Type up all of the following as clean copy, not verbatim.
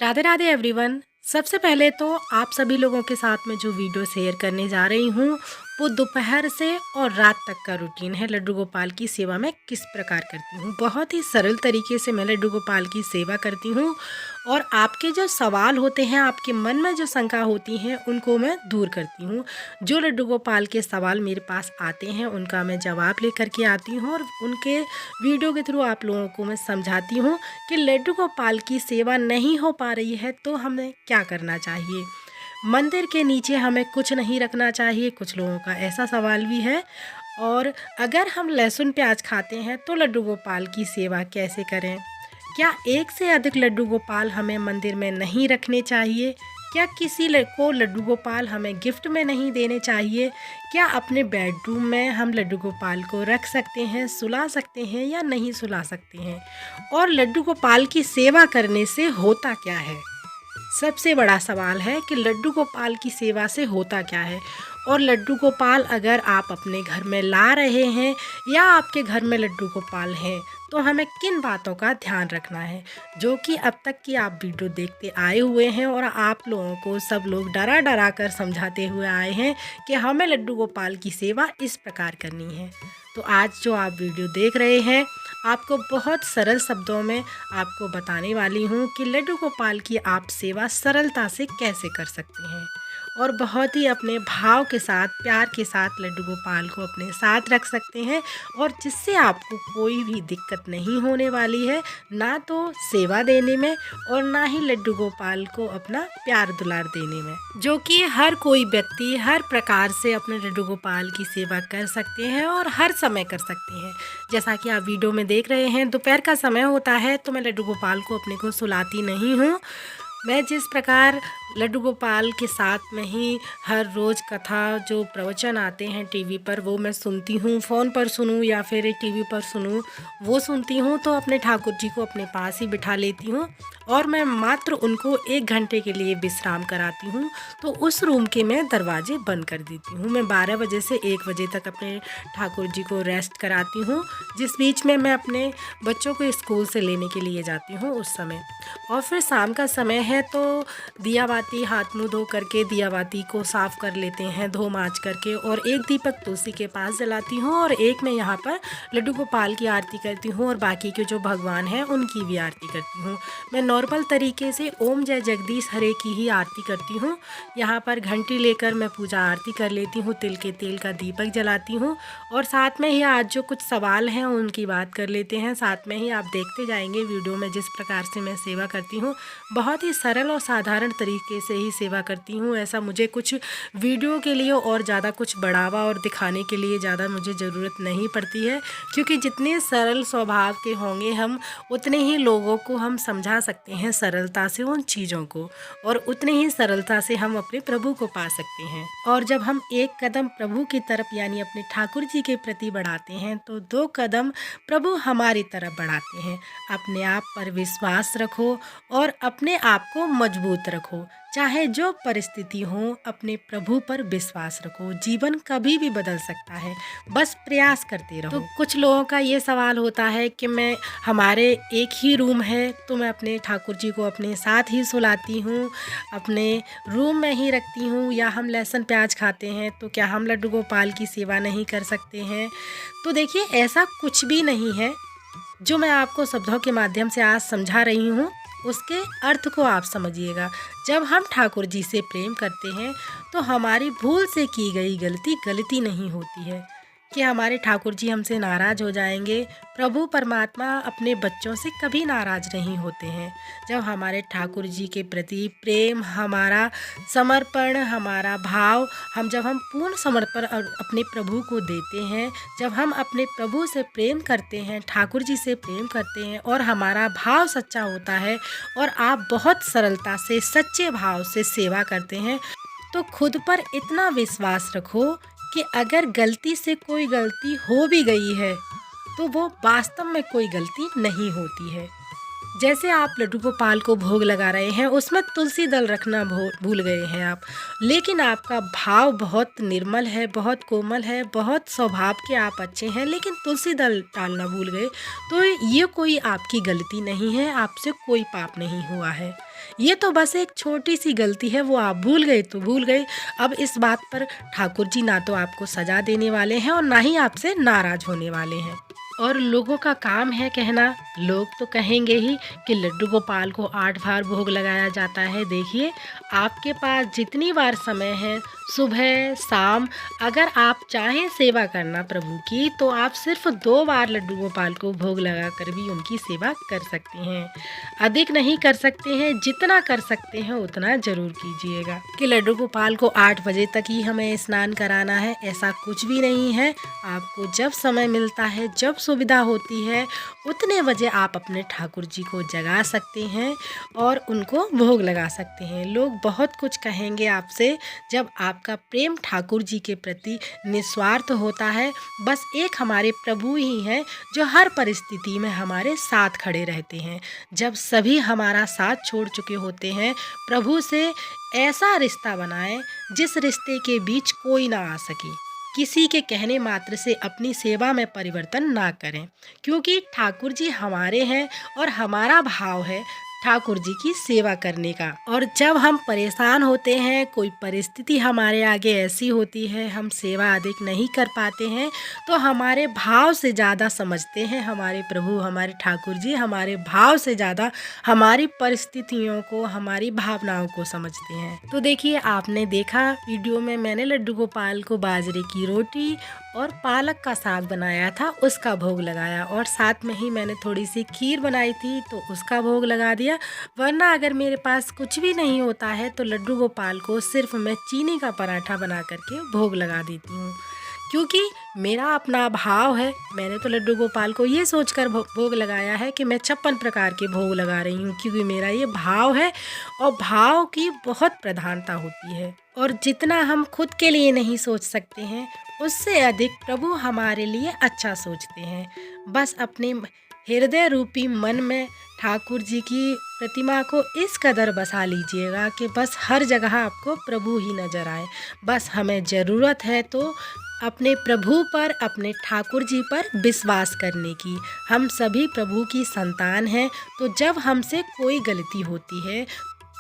Radhe Radhe everyone. सबसे पहले तो आप सभी लोगों के साथ में जो वीडियो शेयर करने जा रही हूँ वो दोपहर से और रात तक का रूटीन है। लड्डू गोपाल की सेवा मैं किस प्रकार करती हूँ, बहुत ही सरल तरीके से मैं लड्डू गोपाल की सेवा करती हूँ। और आपके जो सवाल होते हैं, आपके मन में जो शंका होती हैं, उनको मैं दूर करती हूँ। जो लड्डू गोपाल के सवाल मेरे पास आते हैं उनका मैं जवाब लेकर के आती हूँ और उनके वीडियो के थ्रू आप लोगों को मैं समझाती हूँ कि लड्डू गोपाल की सेवा नहीं हो पा रही है तो हमें क्या करना चाहिए। मंदिर के नीचे हमें कुछ नहीं रखना चाहिए, कुछ लोगों का ऐसा सवाल भी है। और अगर हम लहसुन प्याज खाते हैं तो लड्डू गोपाल की सेवा कैसे करें? क्या एक से अधिक लड्डू गोपाल हमें मंदिर में नहीं रखने चाहिए? क्या किसी को लड्डू गोपाल हमें गिफ्ट में नहीं देने चाहिए? क्या अपने बेडरूम में हम लड्डू गोपाल को रख सकते हैं, सुला सकते हैं या नहीं सुला सकते हैं? और लड्डू गोपाल की सेवा करने से होता क्या है? सबसे बड़ा सवाल है कि लड्डू गोपाल की सेवा से होता क्या है। और लड्डू गोपाल अगर आप अपने घर में ला रहे हैं या आपके घर में लड्डू गोपाल हैं तो हमें किन बातों का ध्यान रखना है, जो कि अब तक की आप वीडियो देखते आए हुए हैं और आप लोगों को सब लोग डरा डरा कर समझाते हुए आए हैं कि हमें लड्डू गोपाल की सेवा इस प्रकार करनी है। तो आज जो आप वीडियो देख रहे हैं, आपको बहुत सरल शब्दों में आपको बताने वाली हूँ कि लड्डू गोपाल की आप सेवा सरलता से कैसे कर सकते हैं और बहुत ही अपने भाव के साथ, प्यार के साथ लड्डू गोपाल को अपने साथ रख सकते हैं। और जिससे आपको कोई भी दिक्कत नहीं होने वाली है, ना तो सेवा देने में और ना ही लड्डू गोपाल को अपना प्यार दुलार देने में, जो कि हर कोई व्यक्ति हर प्रकार से अपने लड्डू गोपाल की सेवा कर सकते हैं और हर समय कर सकते हैं। जैसा कि आप वीडियो में देख रहे हैं, दोपहर का समय होता है तो मैं लड्डू गोपाल को अपने को सुलाती नहीं हूँ। मैं जिस प्रकार लड्डू गोपाल के साथ में ही हर रोज़ कथा जो प्रवचन आते हैं टीवी पर, वो मैं सुनती हूँ, फ़ोन पर सुनूँ या फिर टीवी पर सुनूँ, वो सुनती हूँ। तो अपने ठाकुर जी को अपने पास ही बिठा लेती हूँ और मैं मात्र उनको 1 घंटे के लिए विश्राम कराती हूँ। तो उस रूम के मैं दरवाजे बंद कर देती हूँ। मैं 12 बजे से 1 बजे तक अपने ठाकुर जी को रेस्ट कराती हूँ, जिस बीच में मैं अपने बच्चों को स्कूल से लेने के लिए जाती हूँ उस समय। और फिर शाम का समय है तो दिया बाती, हाथ मुँह धो करके दिया बाती को साफ़ कर लेते हैं, धो माँज करके, और एक दीपक तुलसी के पास जलाती हूँ और एक मैं यहाँ पर लड्डू गोपाल की आरती करती हूँ और बाकी के जो भगवान हैं उनकी भी आरती करती हूँ। मैं नॉर्मल तरीके से ओम जय जगदीश हरे की ही आरती करती हूँ। यहाँ पर घंटी लेकर मैं पूजा आरती कर लेती हूँ, तिल के तेल का दीपक जलाती हूँ और साथ में ही आज जो कुछ सवाल हैं उनकी बात कर लेते हैं। साथ में ही आप देखते जाएंगे वीडियो में जिस प्रकार से मैं सेवा करती हूँ। बहुत ही सरल और साधारण तरीके से ही सेवा करती हूँ। ऐसा मुझे कुछ वीडियो के लिए और ज़्यादा कुछ बढ़ावा और दिखाने के लिए ज़्यादा मुझे ज़रूरत नहीं पड़ती है, क्योंकि जितने सरल स्वभाव के होंगे हम, उतने ही लोगों को हम समझा सकते हैं सरलता से उन चीज़ों को, और उतने ही सरलता से हम अपने प्रभु को पा सकते हैं। और जब हम एक कदम प्रभु की तरफ यानी अपने ठाकुर जी के प्रति बढ़ाते हैं तो 2 कदम प्रभु हमारी तरफ बढ़ाते हैं। अपने आप पर विश्वास रखो और अपने आप को मजबूत रखो। चाहे जो परिस्थिति हो, अपने प्रभु पर विश्वास रखो। जीवन कभी भी बदल सकता है, बस प्रयास करते रहो। तो कुछ लोगों का ये सवाल होता है कि मैं, हमारे एक ही रूम है तो मैं अपने ठाकुर जी को अपने साथ ही सुलाती हूँ, अपने रूम में ही रखती हूँ, या हम लहसुन प्याज खाते हैं तो क्या हम लड्डू गोपाल की सेवा नहीं कर सकते हैं? तो देखिए, ऐसा कुछ भी नहीं है। जो मैं आपको शब्दों के माध्यम से आज समझा रही हूँ, उसके अर्थ को आप समझिएगा। जब हम ठाकुर जी से प्रेम करते हैं तो हमारी भूल से की गई गलती गलती नहीं होती है कि हमारे ठाकुर जी हमसे नाराज़ हो जाएंगे। प्रभु परमात्मा अपने बच्चों से कभी नाराज़ नहीं होते हैं। जब हमारे ठाकुर जी के प्रति प्रेम, हमारा समर्पण, हमारा भाव, जब हम पूर्ण समर्पण अपने प्रभु को देते हैं, जब हम अपने प्रभु से प्रेम करते हैं, ठाकुर जी से प्रेम करते हैं और हमारा भाव सच्चा होता है और आप बहुत सरलता से, सच्चे भाव से सेवा करते हैं, तो खुद पर इतना विश्वास रखो कि अगर गलती से कोई गलती हो भी गई है तो वो वास्तव में कोई गलती नहीं होती है। जैसे आप लड्डू गोपाल को भोग लगा रहे हैं, उसमें तुलसी दल रखना भूल गए हैं आप, लेकिन आपका भाव बहुत निर्मल है, बहुत कोमल है, बहुत स्वभाव के आप अच्छे हैं, लेकिन तुलसी दल डालना भूल गए। तो ये कोई आपकी गलती नहीं है, आपसे कोई पाप नहीं हुआ है। ये तो बस एक छोटी सी गलती है, वो आप भूल गए तो भूल गए। अब इस बात पर ठाकुर जी ना तो आपको सजा देने वाले हैं और ना ही आपसे नाराज होने वाले हैं। और लोगों का काम है कहना, लोग तो कहेंगे ही कि लड्डू गोपाल को 8 बार भोग लगाया जाता है। देखिए, आपके पास जितनी बार समय है, सुबह शाम, अगर आप चाहें सेवा करना प्रभु की, तो आप सिर्फ 2 बार लड्डू गोपाल को भोग लगा कर भी उनकी सेवा कर सकते हैं। अधिक नहीं कर सकते हैं, जितना कर सकते हैं उतना जरूर कीजिएगा। कि लड्डू गोपाल को 8 बजे तक ही हमें स्नान कराना है, ऐसा कुछ भी नहीं है। आपको जब समय मिलता है, जब सुविधा होती है, उतने बजे आप अपने ठाकुर जी को जगा सकते हैं और उनको भोग लगा सकते हैं। लोग बहुत कुछ कहेंगे आपसे, जब आपका प्रेम ठाकुर जी के प्रति निस्वार्थ होता है। बस एक हमारे प्रभु ही हैं जो हर परिस्थिति में हमारे साथ खड़े रहते हैं। जब सभी हमारा साथ छोड़ चुके होते हैं, प्रभु से ऐसा रिश्ता बनाएं जिस रिश्ते के बीच कोई ना आ सके। किसी के कहने मात्र से अपनी सेवा में परिवर्तन ना करें, क्योंकि ठाकुर जी हमारे हैं और हमारा भाव है ठाकुर जी की सेवा करने का। और जब हम परेशान होते हैं, कोई परिस्थिति हमारे आगे ऐसी होती है, हम सेवा अधिक नहीं कर पाते हैं, तो हमारे भाव से ज़्यादा समझते हैं हमारे प्रभु, हमारे ठाकुर जी हमारे भाव से ज़्यादा हमारी परिस्थितियों को, हमारी भावनाओं को समझते हैं। तो देखिए, आपने देखा वीडियो में मैंने लड्डू गोपाल को बाजरे की रोटी और पालक का साग बनाया था, उसका भोग लगाया, और साथ में ही मैंने थोड़ी सी खीर बनाई थी तो उसका भोग लगा दिया। वरना अगर मेरे पास कुछ भी नहीं होता है तो लड्डू गोपाल को सिर्फ मैं चीनी का पराठा बना करके भोग लगा देती हूँ, क्योंकि मेरा अपना भाव है। मैंने तो लड्डू गोपाल को ये सोचकर भोग लगाया है कि मैं 56 प्रकार के भोग लगा रही हूँ, क्योंकि मेरा ये भाव है और भाव की बहुत प्रधानता होती है। और जितना हम खुद के लिए नहीं सोच सकते हैं, उससे अधिक प्रभु हमारे लिए अच्छा सोचते हैं। बस अपने हृदय रूपी मन में ठाकुर जी की प्रतिमा को इस कदर बसा लीजिएगा कि बस हर जगह आपको प्रभु ही नज़र आए। बस हमें ज़रूरत है तो अपने प्रभु पर, अपने ठाकुर जी पर विश्वास करने की। हम सभी प्रभु की संतान हैं, तो जब हमसे कोई गलती होती है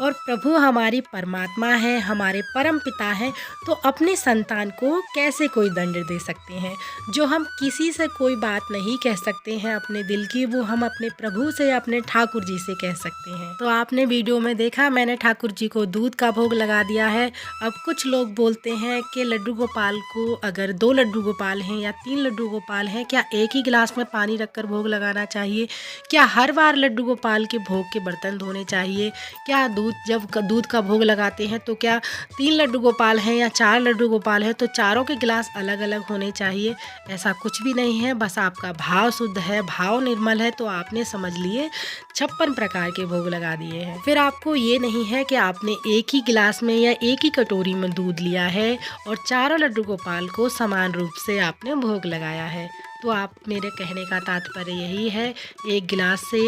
और प्रभु हमारी परमात्मा है, हमारे परम पिता हैं, तो अपने संतान को कैसे कोई दंड दे सकते हैं। जो हम किसी से कोई बात नहीं कह सकते हैं अपने दिल की, वो हम अपने प्रभु से या अपने ठाकुर जी से कह सकते हैं। तो आपने वीडियो में देखा, मैंने ठाकुर जी को दूध का भोग लगा दिया है। अब कुछ लोग बोलते हैं कि लड्डू गोपाल को, अगर 2 लड्डू गोपाल हैं या 3 लड्डू गोपाल हैं, क्या एक ही गिलास में पानी रखकर भोग लगाना चाहिए? क्या हर बार लड्डू गोपाल के भोग के बर्तन धोने चाहिए? क्या जब दूध का भोग लगाते हैं तो क्या 3 लड्डू गोपाल हैं या 4 लड्डू गोपाल हैं तो चारों के गिलास अलग अलग होने चाहिए? ऐसा कुछ भी नहीं है। बस आपका भाव शुद्ध है, भाव निर्मल है, तो आपने समझ लिए 56 प्रकार के भोग लगा दिए हैं। फिर आपको ये नहीं है कि आपने एक ही गिलास में या एक ही कटोरी में दूध लिया है और चारों लड्डू गोपाल को समान रूप से आपने भोग लगाया है। तो आप, मेरे कहने का तात्पर्य यही है, एक गिलास से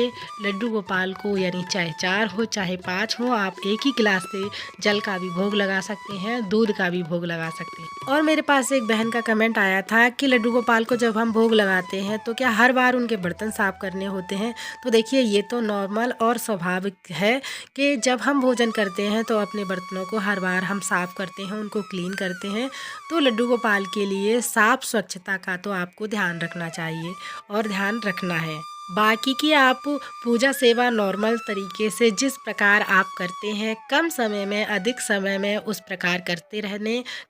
लड्डू गोपाल को, यानी चाहे 4 हो चाहे 5 हो, आप एक ही गिलास से जल का भी भोग लगा सकते हैं, दूध का भी भोग लगा सकते हैं। और मेरे पास एक बहन का कमेंट आया था कि लड्डू गोपाल को जब हम भोग लगाते हैं तो क्या हर बार उनके बर्तन साफ करने होते हैं? तो देखिए, ये तो नॉर्मल और स्वाभाविक है कि जब हम भोजन करते हैं तो अपने बर्तनों को हर बार हम साफ करते हैं, उनको क्लीन करते हैं। तो लड्डू गोपाल के लिए साफ स्वच्छता का तो आपको ध्यान रखना चाहिए और ध्यान रखना है। बाकी की आप पूजा सेवा नॉर्मल तरीके से जिस प्रकार आप करते हैं, कम समय में अधिक समय में उस प्रकार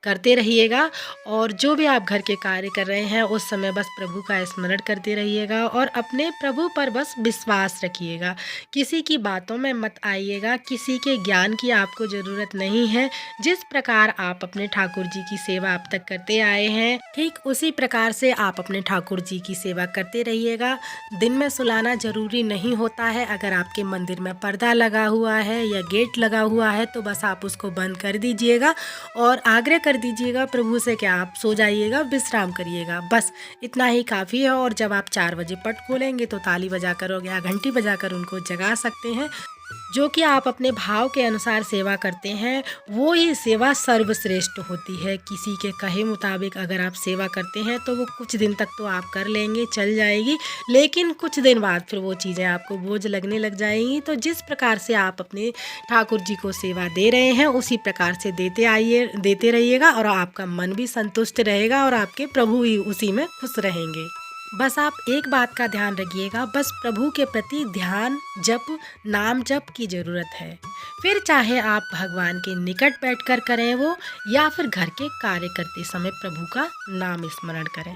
करते रहिएगा। और जो भी आप घर के कार्य कर रहे हैं उस समय बस प्रभु का स्मरण करते रहिएगा और अपने प्रभु पर बस विश्वास रखिएगा। किसी की बातों में मत आइएगा, किसी के ज्ञान की आपको ज़रूरत नहीं है। जिस प्रकार आप अपने ठाकुर जी की सेवा अब तक करते आए हैं, ठीक उसी प्रकार से आप अपने ठाकुर जी की सेवा करते रहिएगा। दिन में में सुलाना ज़रूरी नहीं होता है। अगर आपके मंदिर में पर्दा लगा हुआ है या गेट लगा हुआ है तो बस आप उसको बंद कर दीजिएगा और आग्रह कर दीजिएगा प्रभु से कि आप सो जाइएगा, विश्राम करिएगा। बस इतना ही काफ़ी है। और जब आप 4 बजे पट खोलेंगे तो ताली बजाकर या घंटी बजाकर उनको जगा सकते हैं। जो कि आप अपने भाव के अनुसार सेवा करते हैं, वो ही सेवा सर्वश्रेष्ठ होती है। किसी के कहे मुताबिक अगर आप सेवा करते हैं तो वो कुछ दिन तक तो आप कर लेंगे, चल जाएगी, लेकिन कुछ दिन बाद फिर वो चीज़ें आपको बोझ लगने लग जाएंगी। तो जिस प्रकार से आप अपने ठाकुर जी को सेवा दे रहे हैं उसी प्रकार से देते रहिएगा और आपका मन भी संतुष्ट रहेगा और आपके प्रभु ही उसी में खुश रहेंगे। बस आप एक बात का ध्यान रखिएगा, बस प्रभु के प्रति ध्यान जप, नाम जप की ज़रूरत है। फिर चाहे आप भगवान के निकट बैठकर करें वो, या फिर घर के कार्य करते समय प्रभु का नाम स्मरण करें।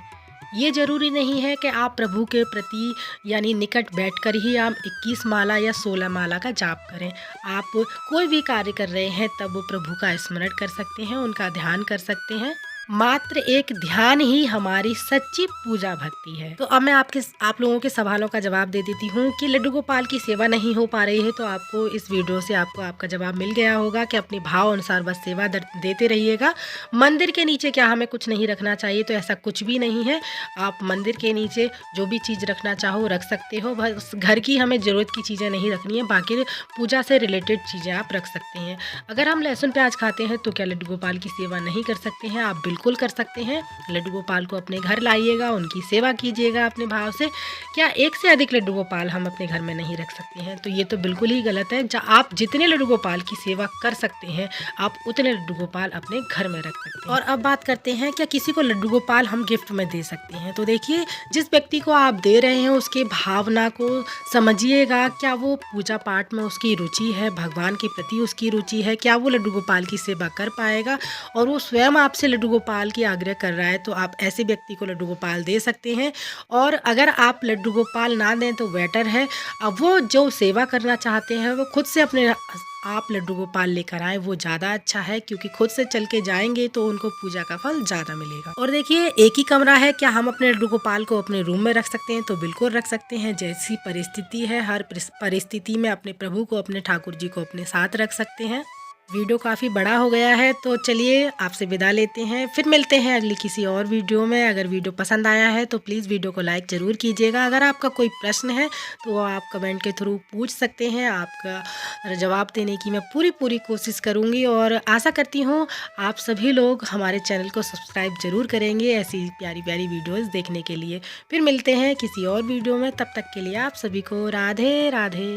ये ज़रूरी नहीं है कि आप प्रभु के प्रति यानी निकट बैठकर ही आप 21 माला या 16 माला का जाप करें। आप कोई भी कार्य कर रहे हैं तब वो प्रभु का स्मरण कर सकते हैं, उनका ध्यान कर सकते हैं। मात्र एक ध्यान ही हमारी सच्ची पूजा भक्ति है। तो अब मैं आप लोगों के सवालों का जवाब दे देती हूँ कि लड्डू गोपाल की सेवा नहीं हो पा रही है तो आपको इस वीडियो से आपका जवाब मिल गया होगा कि अपने भाव अनुसार बस सेवा देते रहिएगा। मंदिर के नीचे क्या हमें कुछ नहीं रखना चाहिए? तो ऐसा कुछ भी नहीं है। आप मंदिर के नीचे जो भी चीज़ रखना चाहो रख सकते हो। बस घर की हमें ज़रूरत की चीज़ें नहीं रखनी है, बाकी पूजा से रिलेटेड चीज़ें आप रख सकते हैं। अगर हम लहसुन प्याज खाते हैं तो क्या लड्डू गोपाल की सेवा नहीं कर सकते हैं? आप बिल्कुल कर सकते हैं। लड्डू गोपाल को अपने घर लाइएगा, उनकी सेवा कीजिएगा अपने भाव से। क्या एक से अधिक लड्डू गोपाल हम अपने घर में नहीं रख सकते हैं? तो ये तो बिल्कुल ही गलत है। आप जितने लड्डू गोपाल की सेवा कर सकते हैं आप उतने लड्डू गोपाल अपने घर में रख सकते हैं। और अब बात करते हैं क्या किसी को लड्डू गोपाल हम गिफ्ट में दे सकते हैं? तो देखिए, जिस व्यक्ति को आप दे रहे हैं उसके भावना को समझिएगा। क्या वो पूजा पाठ में उसकी रुचि है, भगवान के प्रति उसकी रुचि है? क्या वो लड्डू गोपाल की सेवा कर पाएगा? और वो स्वयं आपसे लड्डू गोपाल की आग्रह कर रहा है तो आप ऐसे व्यक्ति को लड्डू गोपाल दे सकते हैं। और अगर आप लड्डू गोपाल ना दें तो बेटर है। अब वो जो सेवा करना चाहते हैं वो खुद से अपने आप लड्डू गोपाल लेकर आए, वो ज़्यादा अच्छा है, क्योंकि खुद से चल के जाएंगे तो उनको पूजा का फल ज़्यादा मिलेगा। और देखिए, एक ही कमरा है, क्या हम अपने लड्डू गोपाल को अपने रूम में रख सकते हैं? तो बिल्कुल रख सकते हैं। जैसी परिस्थिति है हर परिस्थिति में अपने प्रभु को, अपने ठाकुर जी को अपने साथ रख सकते हैं। वीडियो काफ़ी बड़ा हो गया है तो चलिए आपसे विदा लेते हैं। फिर मिलते हैं अगली किसी और वीडियो में। अगर वीडियो पसंद आया है तो प्लीज़ वीडियो को लाइक ज़रूर कीजिएगा। अगर आपका कोई प्रश्न है तो वो आप कमेंट के थ्रू पूछ सकते हैं। आपका जवाब देने की मैं पूरी कोशिश करूँगी और आशा करती हूँ आप सभी लोग हमारे चैनल को सब्सक्राइब ज़रूर करेंगे ऐसी प्यारी वीडियोज़ देखने के लिए। फिर मिलते हैं किसी और वीडियो में, तब तक के लिए आप सभी को राधे राधे।